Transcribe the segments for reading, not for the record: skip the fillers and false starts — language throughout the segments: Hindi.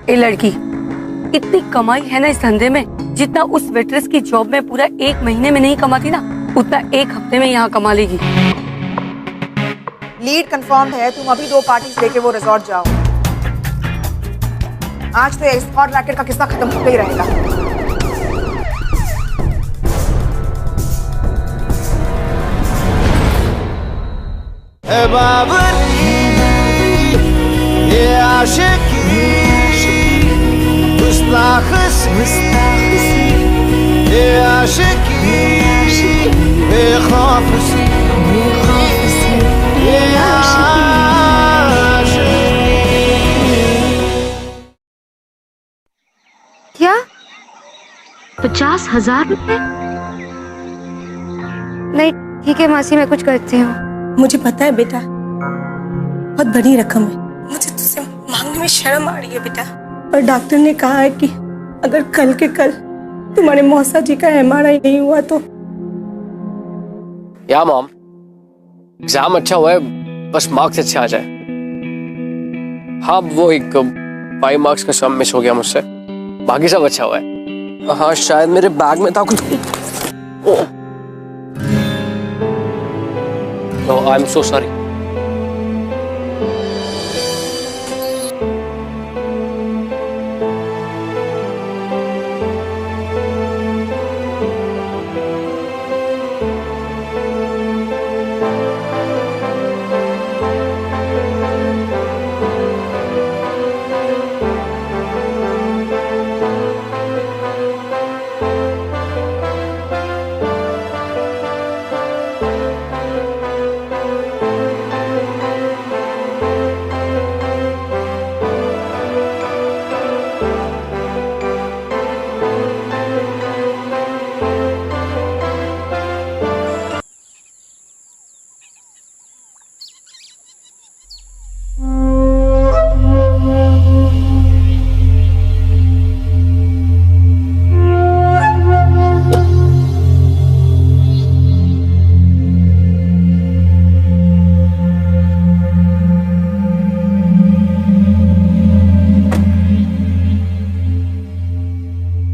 ए लड़की, इतनी कमाई है ना इस धंधे में, जितना उस वेट्रेस की जॉब में पूरा 1 महीने में नहीं कमाती ना, उतना 1 हफ्ते में यहाँ कमा लेगी। लीड कंफर्म है, तुम अभी 2 पार्टीज लेके वो रिजॉर्ट जाओ। आज तो एस्कॉर्ट रैकेट का किस्सा खत्म होते ही रहेगा। बाबरी ये आशिकी गुस्ताख सी ये आशिकी बेखौफ सी ये आशिकी। क्या 50,000 रुपए? नहीं ठीक है मासी, मैं कुछ करती हूँ। मुझे पता है बेटा, बहुत बड़ी रकम है, मुझे तुझसे मांगने में शर्म आ रही है बेटा। और डॉक्टर ने कहा है कि अगर कल के कल तुम्हारे मौसा जी का MRI नहीं हुआ तो। या मॉम, एग्जाम अच्छा हुआ है, बस मार्क्स अच्छे आ जाए। हाँ वो एक 5 मार्क्स का सम मिस हो गया मुझसे, बाकी सब अच्छा हुआ है। हाँ शायद मेरे बैग में था कुछ। Oh, I'm so sorry.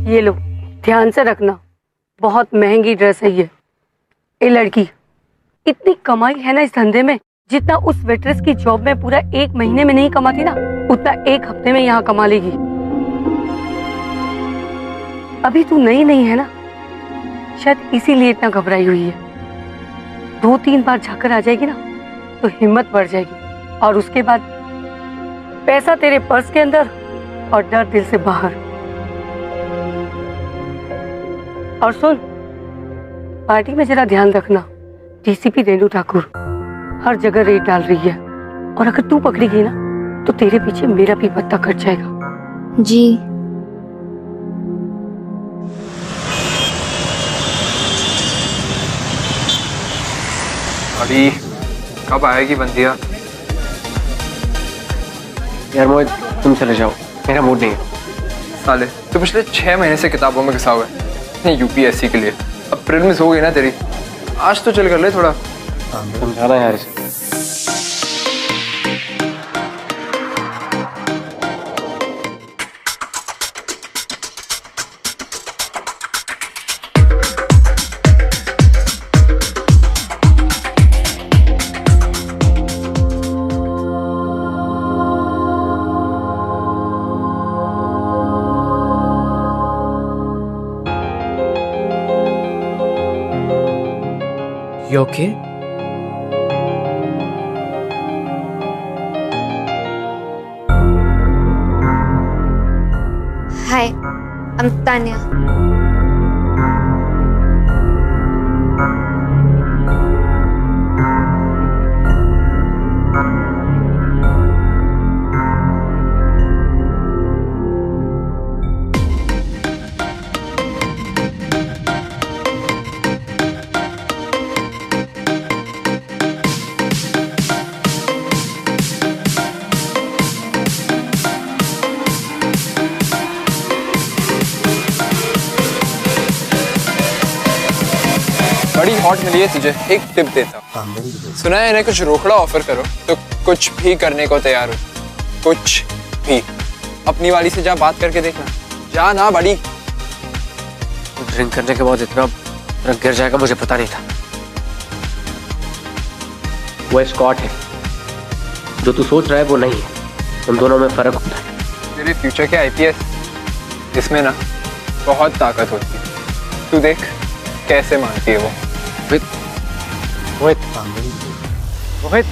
ये लो, ध्यान से रखना, बहुत महंगी ड्रेस है ये। ए लड़की, इतनी कमाई है ना इस धंधे में, जितना उस वेट्रेस की जॉब में पूरा 1 महीने में नहीं कमाती ना, उतना 1 हफ्ते में यहाँ कमा लेगी। अभी तू नई नहीं है ना, शायद इसीलिए इतना घबराई हुई है। 2-3 बार झाकर आ जाएगी ना तो हिम्मत बढ़ जाएगी, और उसके बाद पैसा तेरे पर्स के अंदर और डर दिल से बाहर। और सुन, पार्टी में जरा ध्यान रखना, DCP रेणु ठाकुर हर जगह रेड डाल रही है, और अगर तू पकड़ी गई ना तो तेरे पीछे मेरा भी पत्ता कट जाएगा। जी अभी कब आएगी बंदिया? यार मोहित, तुम चले जाओ, मेरा मूड नहीं है। साले तो पिछले 6 महीने से किताबों में घिसा हुआ है UPSC के लिए। अब प्रीलिम्स हो गई ना तेरी, आज तो चल कर ले थोड़ा। समझाना यार इसे। You okay? Hi, I'm Tanya. बड़ी हॉट मिली है तुझे, एक टिप देता हूँ। सुना है इन्हें कुछ रोकड़ा ऑफर करो तो कुछ भी करने को तैयार हो, कुछ भी। अपनी वाली से जा बात करके देखना। जा ना बड़ी। ड्रिंक करने के बाद इतना गिर जाएगा मुझे पता नहीं था। वो स्कॉट है, जो तू सोच रहा है वो नहीं है। उन दोनों में फर्क होता है। तेरे फ्यूचर के आईपीएस इसमें ना बहुत ताकत होती है। तू देख कैसे मानती है वो। Rohit, Rohit,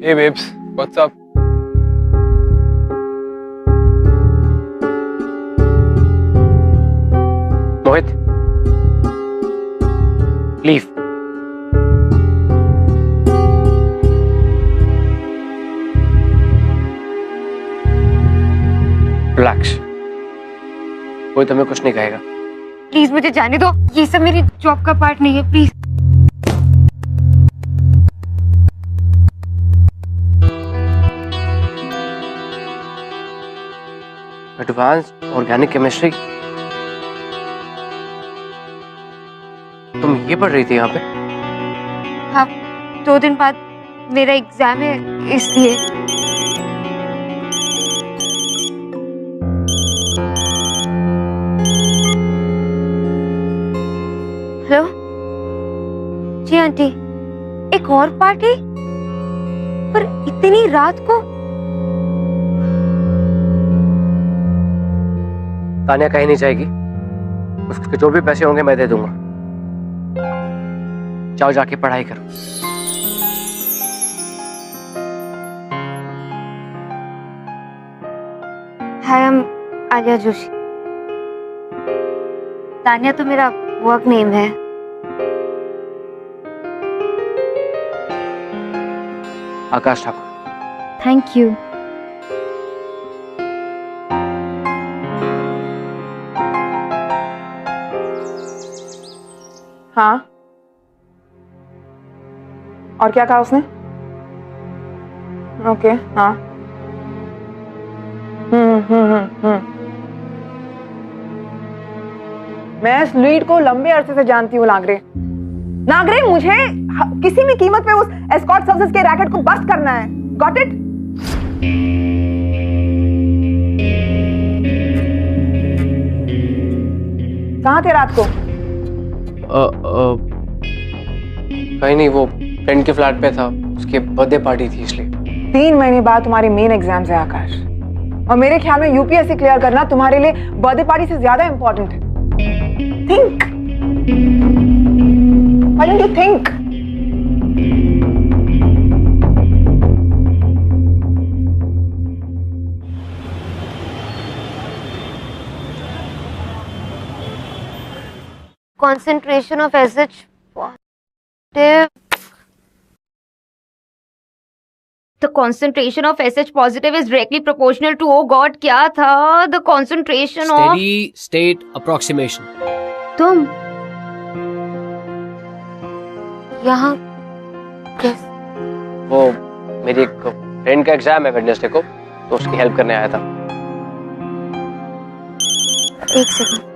Hey babes, what's up? मोहित, लीव। रिलैक्स, कोई तुम्हें कुछ नहीं कहेगा। प्लीज मुझे जाने दो, ये सब मेरी जॉब का पार्ट नहीं है, प्लीज। एडवांस ऑर्गेनिक केमिस्ट्री, तुम ये पढ़ रही थी यहाँ पे? हाँ, 2 दिन बाद मेरा एग्जाम है, इसलिए। हेलो जी आंटी, एक और पार्टी? पर इतनी रात को? तानिया कहीं नहीं जाएगी, उसके जो भी पैसे होंगे मैं दे दूंगा। जाओ जाके पढ़ाई करो। Hi, I am Alia Joshi. Tania तो मेरा वर्क नेम है। आकाश ठाकुर। Thank you. हाँ, और क्या कहा उसने? ओके, हाँ। मैं इस लीड को लंबे अरसे से जानती हूँ नागरे। नागरे, मुझे किसी भी कीमत पे उस एस्कॉर्ट सर्विसेज के रैकेट को बस्ट करना है। Got it? कहाँ थे रात को? कहीं नहीं, वो फ्रेंड के फ्लैट पे था, उसके बर्थडे पार्टी थी इसलिए। 3 महीने बाद तुम्हारी मेन एग्जाम्स है आकाश, और मेरे ख्याल में यूपीएससी क्लियर करना तुम्हारे लिए बर्थडे पार्टी से ज्यादा इंपॉर्टेंट है। Think, why don't you think? Concentration of SH positive. The concentration of SH positive is directly proportional to, oh God, क्या था? The concentration of Steady state approximation. तुम यहाँ कैसे? वो मेरी एक फ्रेंड का एग्जाम है वेडनेसडे को, तो उसकी हेल्प करने आया था। एक सेकंड।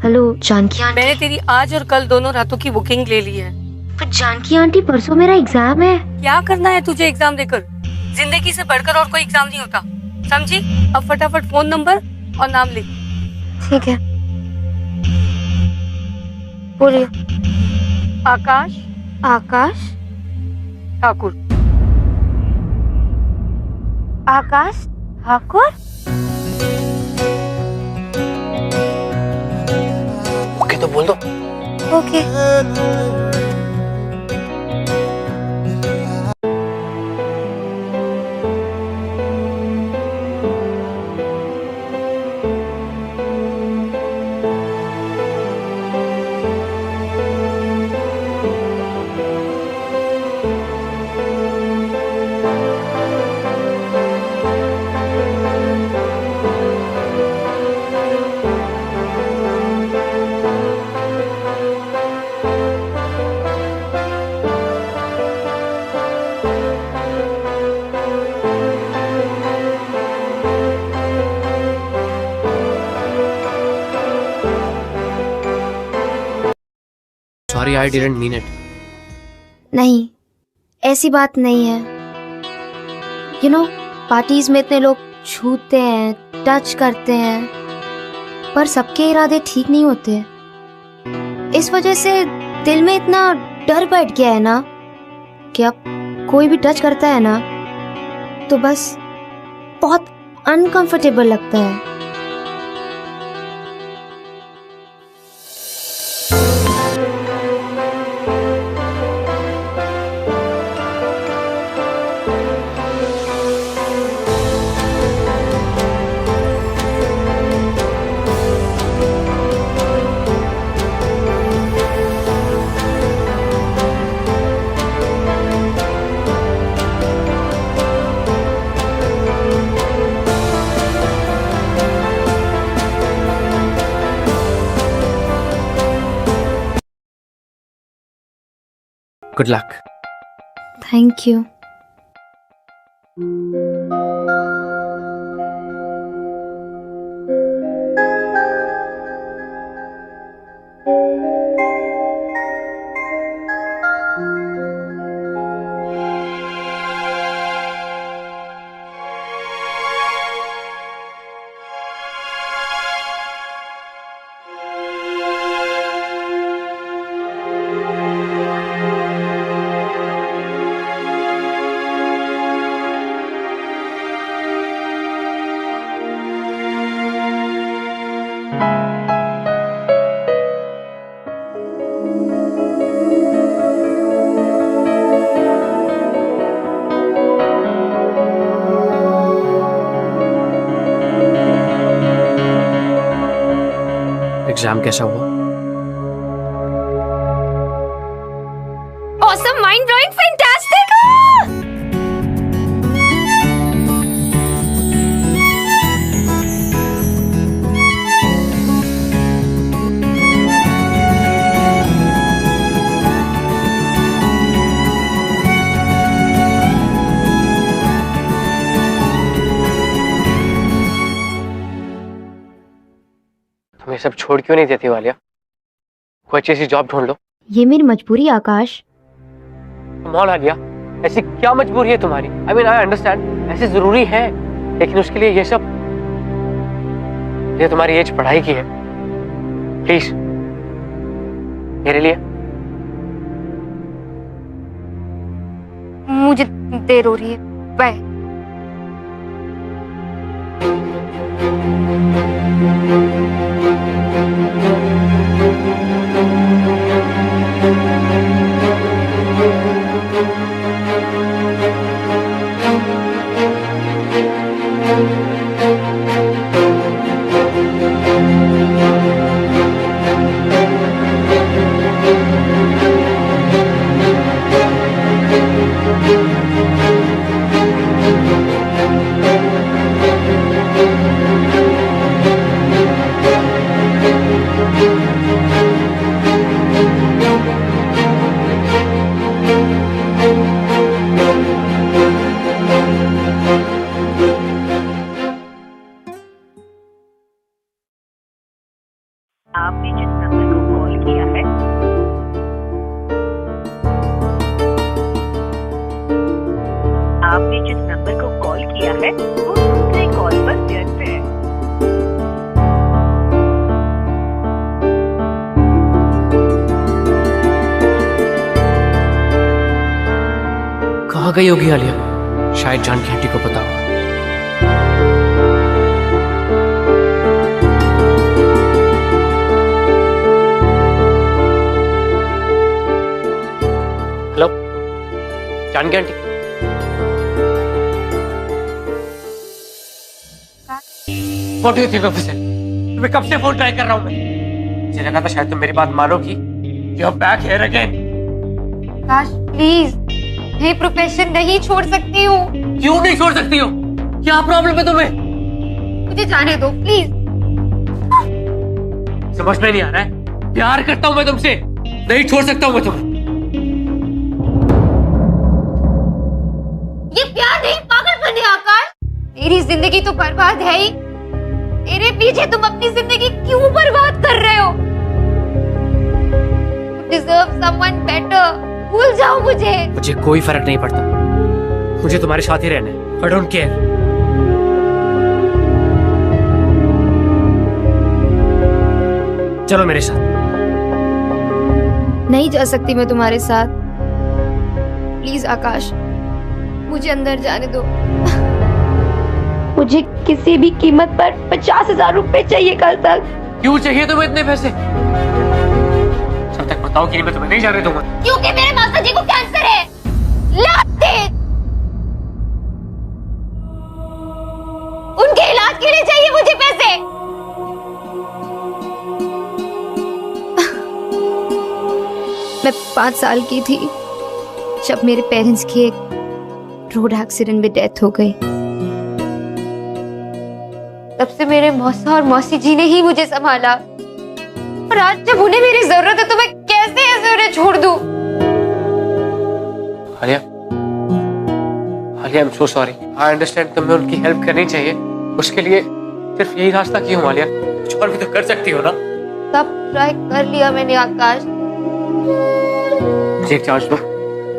Hello Janaki aunty. मैंने तेरी आज और कल दोनों रातों की बुकिंग ले ली है। पर जानकी आंटी, परसों मेरा एग्जाम है। क्या करना है तुझे एग्जाम देकर? जिंदगी से बढ़कर और कोई एग्जाम नहीं होता, समझी? अब फटाफट फोन नंबर और नाम लिख। ठीक है, बोलिए। आकाश आकाश ठाकुर। आकाश ठाकुर। ओके तो बोल दो। Okay. Sorry, I didn't mean it. नहीं, ऐसी बात नहीं है। यू नो, पार्टीज में इतने लोग छूते हैं, टच करते हैं, पर सबके इरादे ठीक नहीं होते। इस वजह से दिल में इतना डर बैठ गया है ना कि अब कोई भी टच करता है ना तो बस बहुत अनकंफर्टेबल लगता है। Good luck. Thank you. Exam कैसा हुआ? Awesome, mind blowing, fantastic! तुम ये सब छोड़ क्यों नहीं देती वालिया? कोई अच्छी सी जॉब ढूंढ लो। ये मेरी मजबूरी आकाश। कमाल आ गया, ऐसी क्या मजबूरी है तुम्हारी? आई मीन आई अंडरस्टैंड, ऐसे जरूरी है, लेकिन उसके लिए ये सब, ये तुम्हारी एज पढ़ाई की है। प्लीज मेरे लिए। मुझे देर हो रही है, बाय। आपने जिस नंबर को कॉल किया है वो दूसरे कॉल पर व्यस्त है। कहाँ गई होगी आलिया? शायद जानकी आंटी को पता होगा। Hello Janaki aunty. What do you think of this? मैं कब से फोन ट्राई कर रहा हूँ मैं। मुझे लगा था शायद तुम मेरी बात मानोगी। You're back here again. Akash please, ये प्रोफेशन नहीं छोड़ सकती हूँ। क्यों नहीं छोड़ सकती हो? क्या प्रॉब्लम है तुम्हें? मुझे जाने दो प्लीज। समझ में नहीं आ रहा है? प्यार करता हूँ मैं तुमसे, नहीं छोड़ सकता हूँ मैं तुम्हें। ये प्यार नहीं, पागलपन है आकाश। तेरी जिंदगी तो बर्बाद है ही, तेरे पीछे तुम अपनी जिंदगी क्यों बर्बाद कर रहे हो? deserve someone better. भूल जाओ मुझे. मुझे कोई फर्क नहीं पड़ता, मुझे तुम्हारे साथ ही रहना है. I don't care. चलो मेरे साथ. नहीं जा सकती मैं तुम्हारे साथ. प्लीज आकाश, मुझे अंदर जाने दो. मुझे किसी भी कीमत पर 50,000 रुपए चाहिए कल तक. क्यों चाहिए तुम्हें इतने पैसे? जब तक बताओ कि मैं तुम्हें नहीं जाने दूंगा. क्योंकि मेरे माता जी को कैंसर है. लाते उनके इलाज के लिए चाहिए मुझे पैसे. मैं 5 साल की थी जब मेरे पेरेंट्स की एक रोड एक्सीडेंट में डेथ हो गई. तब से मेरे मौसा और मौसी जी ने ही मुझे संभाला. और आज जब उन्हें मेरी जरूरत है तो मैं कैसे ऐसे उन्हें छोड़ दूं? Alia, Alia, I am so sorry. I understand तुम्हें उनकी हेल्प करनी चाहिए. उसके लिए सिर्फ यही रास्ता क्यों आलिया? कुछ और भी तो कर सकती हो ना. सब ट्राई कर लिया मैंने आकाश. मुझे एक चांस दो,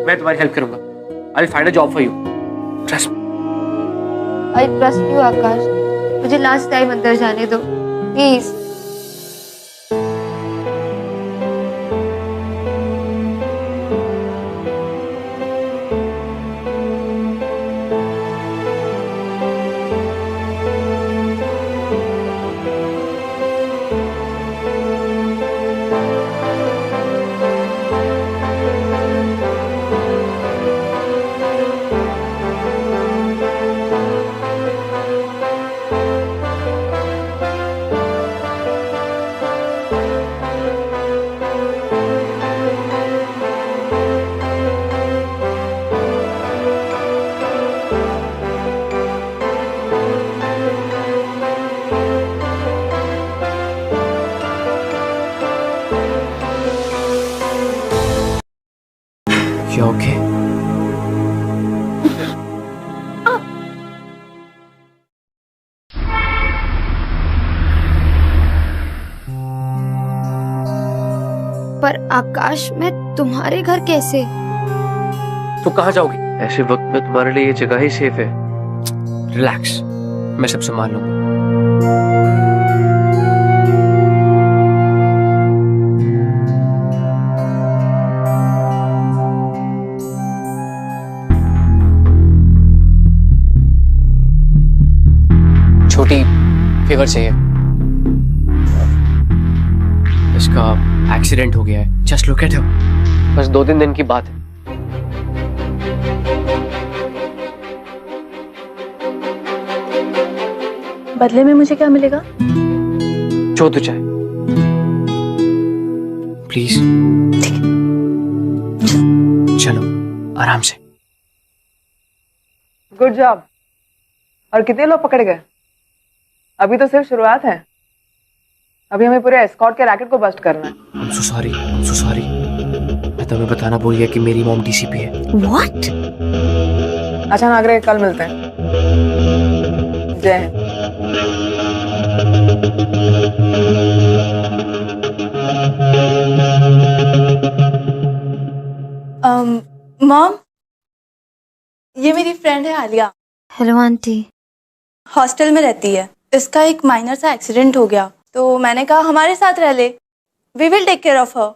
मैं तुम्हारी हेल्प करूंगा. I will find a job for you. Trust me. I trust you Akash. मुझे लास्ट टाइम अंदर जाने दो प्लीज. You okay? पर आकाश, मैं तुम्हारे घर कैसे? तो कहाँ जाओगी? ऐसे वक्त में तुम्हारे लिए ये जगह ही सेफ है. रिलैक्स, मैं सब संभाल लूंगा. छोटी फेवर चाहिए. इसका एक्सीडेंट हो गया है. Just look at him. बस 2-3 दिन की बात है. बदले में मुझे क्या मिलेगा? जो तू चाहे. प्लीज. चलो आराम से. Good job. और कितने लोग पकड़ गए? अभी तो सिर्फ शुरुआत है. अभी हमें पूरे एस्कॉर्ट के रैकेट को बस्ट करना है. I'm so sorry. I'm so sorry. मैं तुम्हें बताना भूल गया कि मेरी मॉम डीसीपी है. What? अच्छा नागरे, कल मिलते हैं. जय हिंद. मॉम, ये मेरी फ्रेंड है आलिया. Hello aunty. हॉस्टल में रहती है. इसका एक माइनर सा एक्सीडेंट हो गया तो मैंने कहा हमारे साथ रह ले. We will take care of her.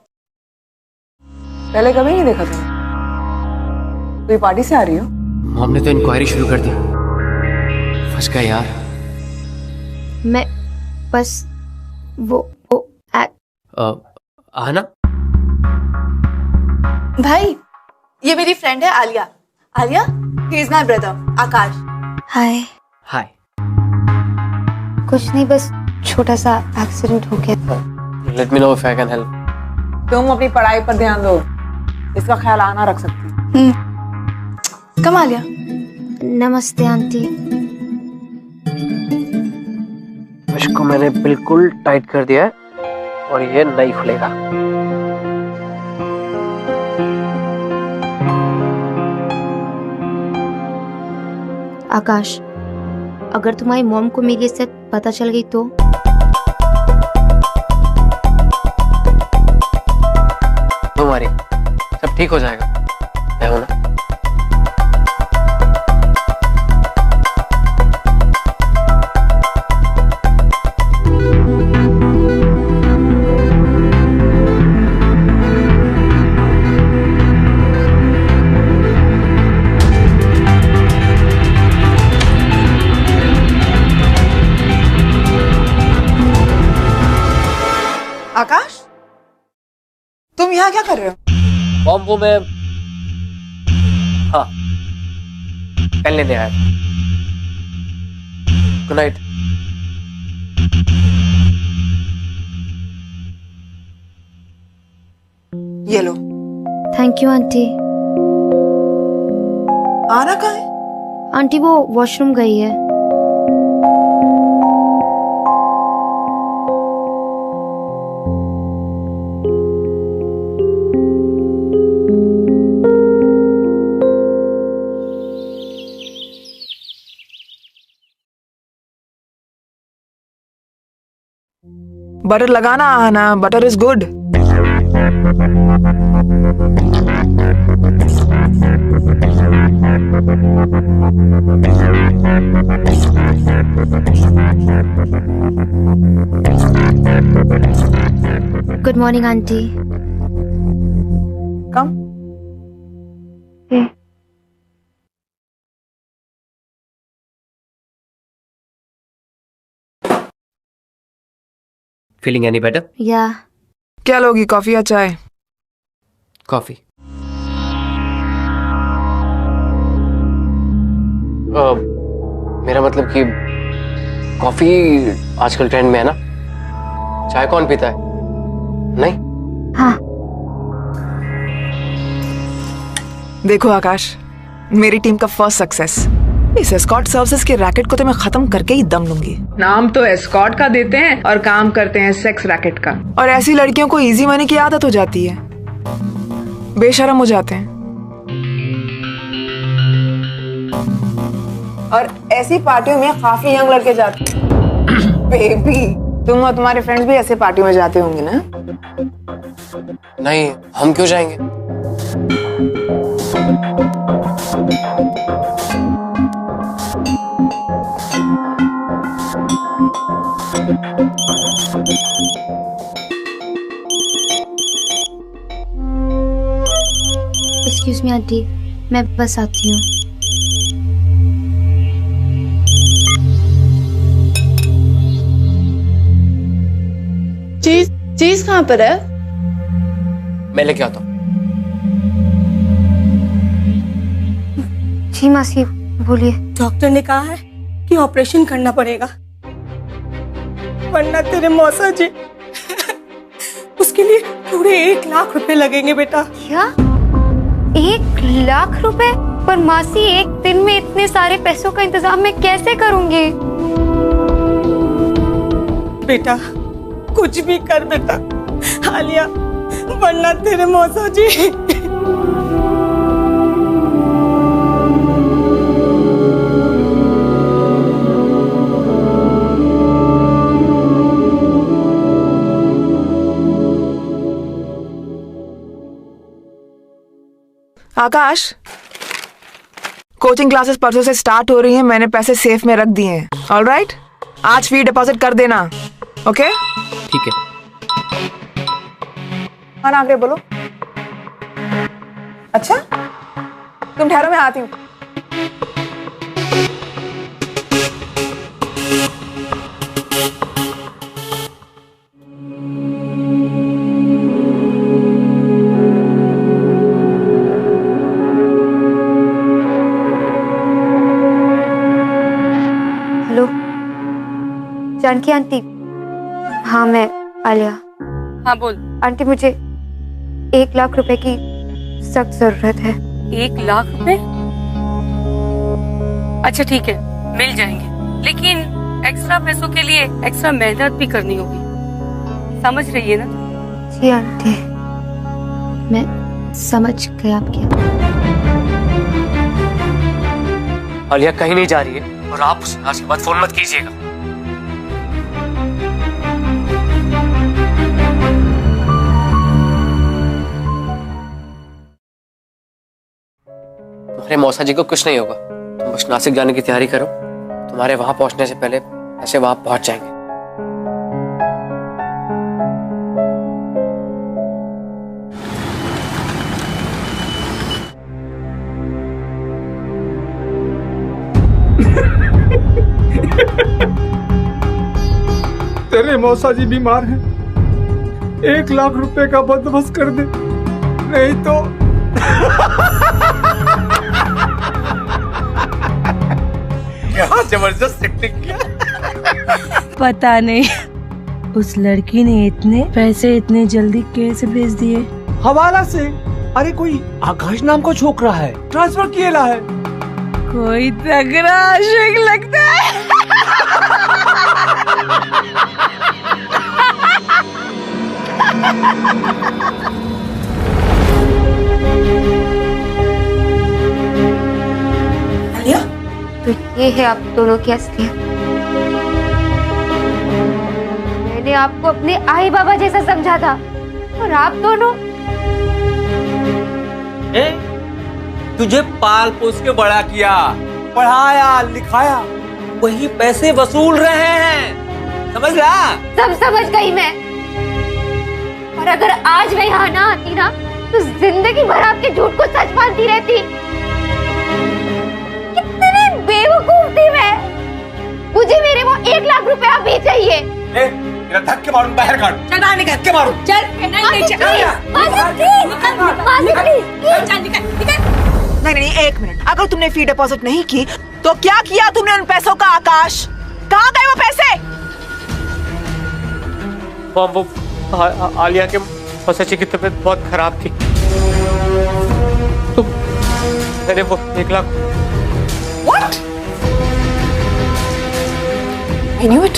पहले कभी नहीं देखा तुमने. कोई पार्टी से आ रही हो? मॉम ने तो इंक्वायरी शुरू कर दी. फंस गया यार. मैं बस वो आना. भाई, ये मेरी फ्रेंड है Alia. Alia, he is my brother Akash. Hi. Hi. कुछ नहीं, बस छोटा सा एक्सीडेंट हो गया. Let me know if I can help. तुम अपनी पढ़ाई पर ध्यान दो. इसका ख्याल आना रख सकती. कम आलिया. नमस्ते आंटी. इसको मैंने बिल्कुल टाइट कर दिया है और ये नहीं खुलेगा. आकाश, अगर तुम्हारी मॉम को मेरी इज्जत पता चल गई तो? मारिए, सब ठीक हो जाएगा। मैं हूं ना। आकाश, तुम यहाँ क्या कर रहे हो? बॉम्बो में, हाँ, कल लेने आया। Good night. ये लो। Thank you aunty. आना कहाँ है? आंटी वो वॉशरूम गई है। बटर लगाना आना, butter is good. Good morning aunty. Come. Feeling any better? या क्या लोगी, कॉफी या चाय? कॉफी। मेरा मतलब कि कॉफी आजकल ट्रेंड में है ना, चाय कौन पीता है? नहीं? हाँ। देखो आकाश, मेरी टीम का फर्स्ट सक्सेस। इस एस्कॉर्ट सर्विसेज के रैकेट को तो मैं खत्म करके ही दम लूंगी। नाम तो एस्कॉर्ट का देते हैं और काम करते हैं सेक्स रैकेट का। और ऐसी लड़कियों को इजी मनी की आदत हो जाती है, बेशरम हो जाते हैं। और ऐसी पार्टियों में काफी यंग लड़के जाते हैं। बेबी, तुम और तुम्हारे फ्रेंड्स भी ऐसे पार्टियों में जाते होंगे ना? नहीं, हम क्यों जाएंगे? एक्सक्यूज मी आंटी, मैं बस आती हूँ। चीज कहाँ पर है? मैं लेके आता हूँ। जी मासी, बोलिए। डॉक्टर ने कहा है कि ऑपरेशन करना पड़ेगा, वरना तेरे मौसा जी उसके लिए पूरे 1 लाख रुपए लगेंगे बेटा। क्या 1 लाख रुपए? पर मासी, एक दिन में इतने सारे पैसों का इंतजाम मैं कैसे करूंगी? बेटा कुछ भी कर बेटा, आलिया, वरना तेरे मौसा जी। आकाश, कोचिंग क्लासेस परसों से स्टार्ट हो रही हैं। मैंने पैसे सेफ में रख दिए हैं। ऑलराइट, आज फी डिपॉजिट कर देना। ओके? ठीक है। हाँ नागरे, बोलो। अच्छा, तुम ठहरो, मैं आती हूँ। Hello Janaki aunty. हाँ, मैं आलिया। हाँ बोल। आंटी, मुझे 1 लाख रुपए की सख्त जरूरत है। 1 लाख रुपए? अच्छा ठीक है, मिल जाएंगे, लेकिन एक्स्ट्रा पैसों के लिए एक्स्ट्रा मेहनत भी करनी होगी, समझ रही है ना? जी आंटी, मैं समझ गई आपकी। आलिया कहीं नहीं जा रही है और आप उसे आज के बाद फोन मत कीजिएगा। अरे मौसा जी को कुछ नहीं होगा, तुम बस नासिक जाने की तैयारी करो, तुम्हारे वहां पहुंचने से पहले ऐसे वहां पहुंच जाएंगे। तेरे मौसा जी बीमार हैं, 1 लाख रुपए का बंदोबस्त कर दे, नहीं तो क्या जबरदस्त एक्टिंग किया। पता नहीं उस लड़की ने इतने पैसे इतने जल्दी कैसे भेज दिए। हवाला से। अरे कोई आकाश नाम का छोकरा है, ट्रांसफर किया है। कोई तगड़ा आशिक लगता है। आलिया, तो ये है आप दोनों की असलियत। मैंने आपको अपने आई बाबा जैसा समझा था और आप दोनों तुझे पाल पोस के बड़ा किया, पढ़ाया लिखाया, वही पैसे वसूल रहे हैं, समझ रहा? सब समझ गई मैं। और अगर आज मैं यहाँ ना आती ना तो जिंदगी भर आपके झूठ को सच मानती रहती। कितनी बेवकूफ थी मैं। मुझे मेरे वो 1 लाख रुपए अभी चाहिए। तेरा धक्के मारूं, बाहर काट। चल निकल, धक्के मारूं। चल नहीं चल। नहीं, 1 मिनट। अगर तुमने फी डिपॉजिट नहीं की तो क्या किया तुमने उन पैसों का? आकाश, कहाँ गए वो पैसे? वो आलिया के मौसा जी की तबीयत बहुत खराब थी, तो मैंने वो 1 lakh. What? I knew it.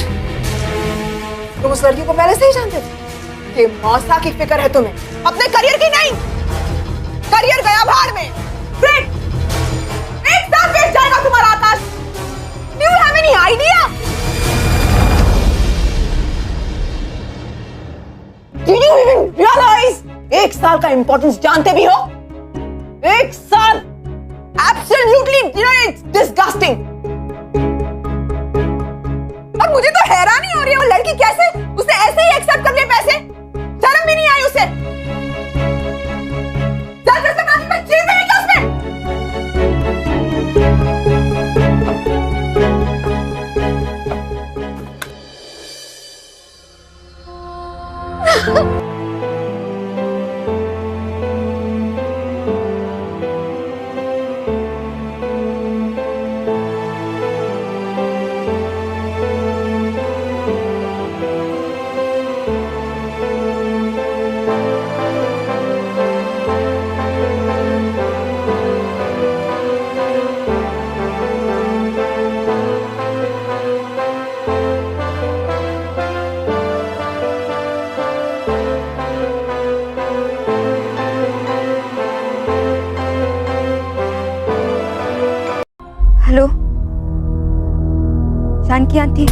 तुम उस लड़की को पहले से ही जानते थे कि मौसा की फिक्र है तुम्हें, अपने करियर की नहीं। करियर गया भाड़ में। ग्रेट, एक साथ बेच जाएगा तुम्हारा आकाश। Do you have any idea? Did you even realize? 1 साल का इंपॉर्टेंस जानते भी हो? 1 साल? Absolutely, you know, it's disgusting. और मुझे तो हैरानी हो रही है, वो लड़की कैसे उसने ऐसे ही एक्सेप्ट कर लिए पैसे? शर्म भी नहीं आई उसे? चीज़ नहीं क्या उसमें? Hello Janaki aunty,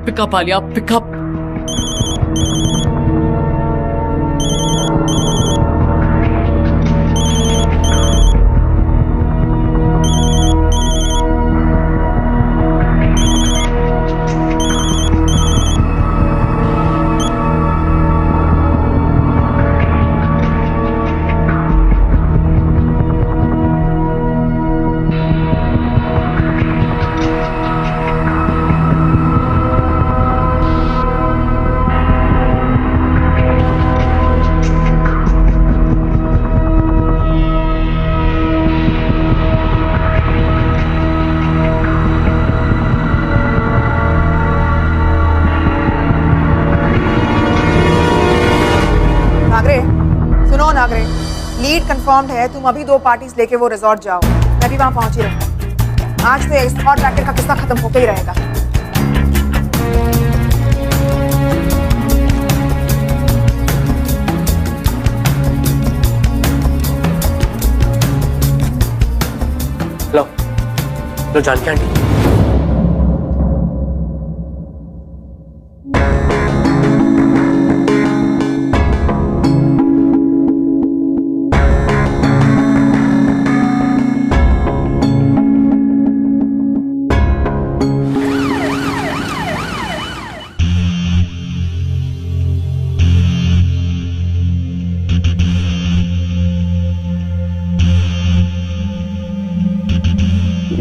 pickup Alia, pickup. Lead confirmed है, तुम अभी 2 पार्टीज लेके वो रिजॉर्ट जाओ। मैं भी वहां पहुंची रहूंगा। आज तो इस हॉट रैकेट का किस्सा खत्म होके ही रहेगा। लो लो Janaki aunty.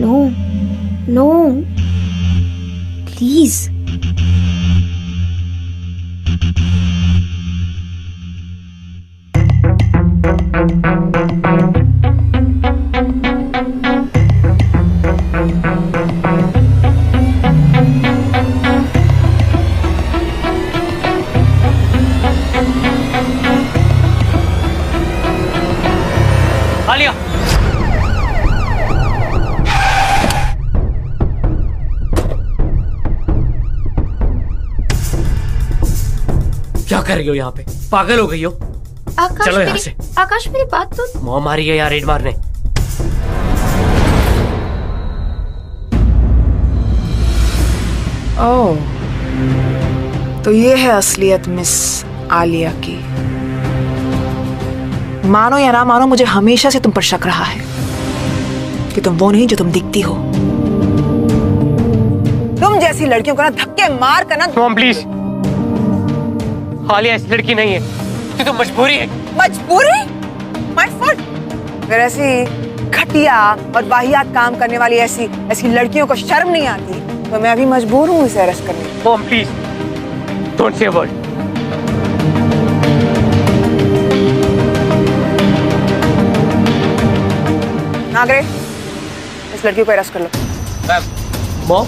No no please. Alia क्या कर रही हो यहाँ पे? पागल हो गई हो? आकाश चलो यहाँ से। आकाश मेरी बात तो। मॉम आ रही है यार रेड मारने। ओह, तो ये है असलियत मिस आलिया की। मानो या ना मानो, मुझे हमेशा से तुम पर शक रहा है कि तुम वो नहीं जो तुम दिखती हो। तुम जैसी लड़कियों को ना धक्के मार कर ना। मॉम प्लीज, आलिया ऐसी लड़की नहीं है, ये तो मजबूरी है। मजबूरी? My fault. अगर ऐसी घटिया और वाहियात काम करने वाली ऐसी लड़कियों को शर्म नहीं आती तो मैं अभी मजबूर हूँ इसे अरेस्ट करने। Mom please don't say a word. Nagare, इस लड़की को अरेस्ट कर लो। मॉम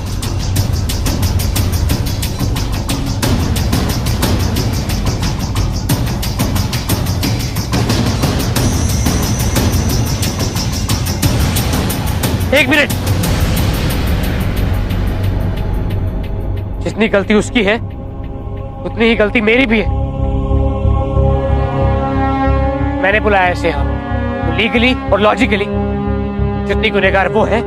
एक मिनट। जितनी गलती उसकी है उतनी ही गलती मेरी भी है। मैंने बुलाया इसे यहाँ लीगली और लॉजिकली। जितनी गुनहगार वो है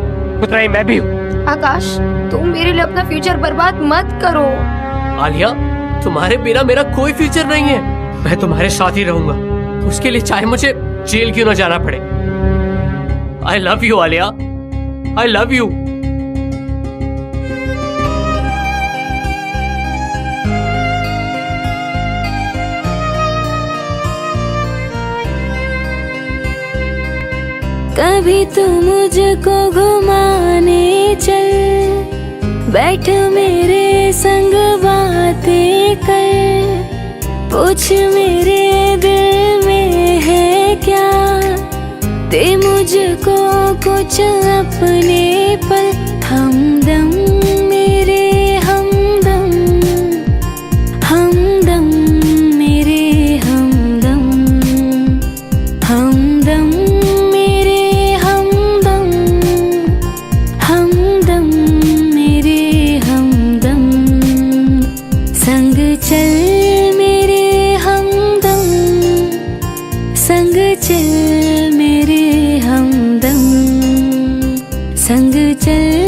उतना ही मैं भी हूँ। आकाश, तुम मेरे लिए अपना फ्यूचर बर्बाद मत करो। आलिया, तुम्हारे बिना मेरा कोई फ्यूचर नहीं है। मैं तुम्हारे साथ ही रहूंगा, उसके लिए चाहे मुझे जेल क्यों ना जाना पड़े। I love you Alia, I love you. कभी तू मुझको घुमाने चल, बैठ मेरे संग बातें कर, पूछ मेरे दिल में है क्या, दे मुझको कुछ अपने पल। हमदम मेरे हमदम, हमदम मेरे हमदम, हमदम मेरे हमदम, हमदम मेरे हमदम, संग चल मेरे हमदम, संग चल मेरे हमदम, संग चल